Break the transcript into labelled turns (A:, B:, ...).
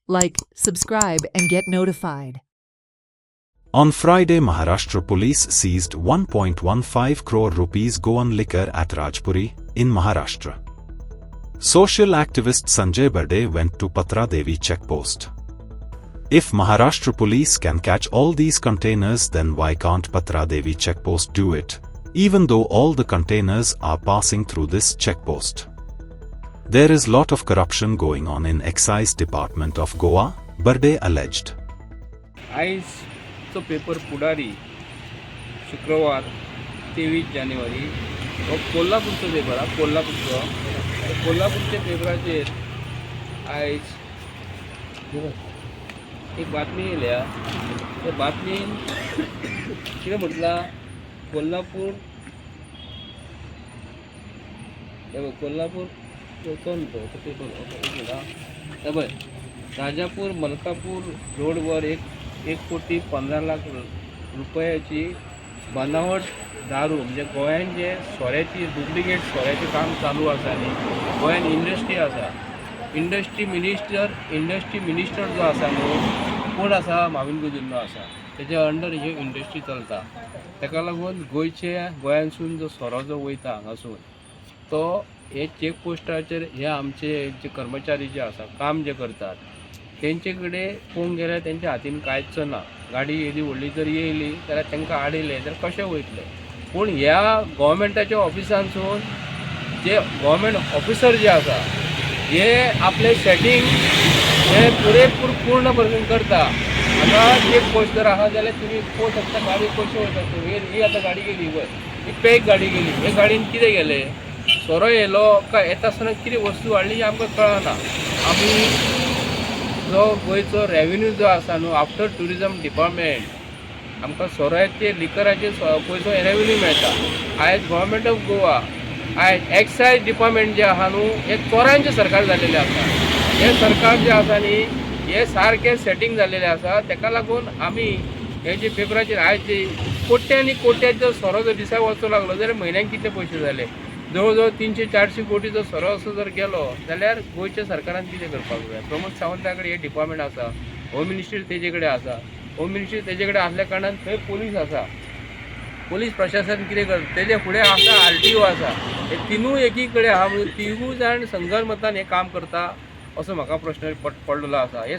A: Like, subscribe, and get notified.
B: On Friday, Maharashtra police seized 1.15 crore rupees Goan liquor at Rajpuri, in Maharashtra. Social activist Sanjay Berde went to Patra Devi checkpost. If Maharashtra police can catch all these containers, then why can't Patra Devi checkpost do it, even though all the containers are passing through this checkpost? There is lot of corruption going on in excise department of Goa, Berde alleged.
C: आयजचो paper Pudhari शुक्रवार 23 जानेवारी हो कोल्हापूरचो paper हा कोल्हापूरच्या पेपराचेर आयज एक बातमी येयल्या. त्या बातमीन कितें म्हटलां, कोल्हापूर पेपर पळय, राजापूर मलकापूर रोडवर 1,15,00,000 रुपयाची बनावट दारू म्हणजे गोंयान जे सोऱ्याची डुप्लिकेट सोऱ्याचें काम चालू आसा न्ही, गोंयान इंडस्ट्री आसा, इंडस्ट्री मिनिस्टर जो आसा न्हू, कोण आसा, माविन गुदिन्हो आसा, तेज्या अंडर ह्यो इंडस्ट्री चलता. ताका लागून गोंयांसून जो सोरो जो वयता हांगासून तो हे चेक पोस्टाचेर हे आमचे जे कर्मचारी जे आसा, काम जे करतात, तेंचे कडेन पळोवंक गेल्यार तेंच्या हातीन कांयच ना. गाडी येदी व्हडली जर येयली जाल्यार तांकां आडयले जाल्यार कशें वयतले. पूण ह्या गोवोरमेंटाच्या ऑफिसांसून जे गोवोरमेंट ऑफिसर जे आसा हे आपले सेटींग हे पूर्ण भरून करता. हांगा चेक पोस्ट जर आहा जाल्यार तुमी पळोवंक शकता गाडी कशी वयता. ही आतां गाडी गेली पळय, ही पॅक गाडी गेली, हे गाडयेन कितें गेलें, सोरो येयलो काय येता आसतना कितें वस्तू हाडली हें आमकां कळना. आमी जो गोंयचो रेव्हेन्यू जो आसा न्हू, आफ्टर ट्युरिजम डिपार्टमेंट आमकां सोऱ्याचे लिकराचे पयसो रेव्हेन्यू मेळटा. आयज गव्हर्मेंट ऑफ गोवा, आयज एक्सायज डिपार्टमेंट जे आहा न्हू, हे चोरांचें सरकार जाल्लेलें आसा. हे सरकार जे आसा न्ही, हे सारकें सेटींग जाल्लेलें आसा. ताका लागून आमी हे जे पेपराचेर आयज जे कोट्यांनी कोट्याचो सोरो जर दिसा वचूंक लागलो जाल्यार म्हयन्याक कितले पयशे जाले, जवळ 300-400 कोटीचो सोरो असो जर गेलो जाल्यार गोंयच्या सरकारान कितें करपाक जाय. प्रमोद सावंता कडेन हे डिपार्टमेंट आसा, होम मिनिस्ट्री तेजे कडेन आसा, होम मिनिस्ट्री तेजे कडेन आसल्या कारणान थंय पुलीस आसा, पुलीस प्रशासन कितें करता, तेजे फुडें आसा RTO आसा. हे तिनूय एकी कडेन आहा म्हणून तिगूय जाण संगनमतान हें काम करता असो म्हाका प्रश्न पडलेलो आसा. हे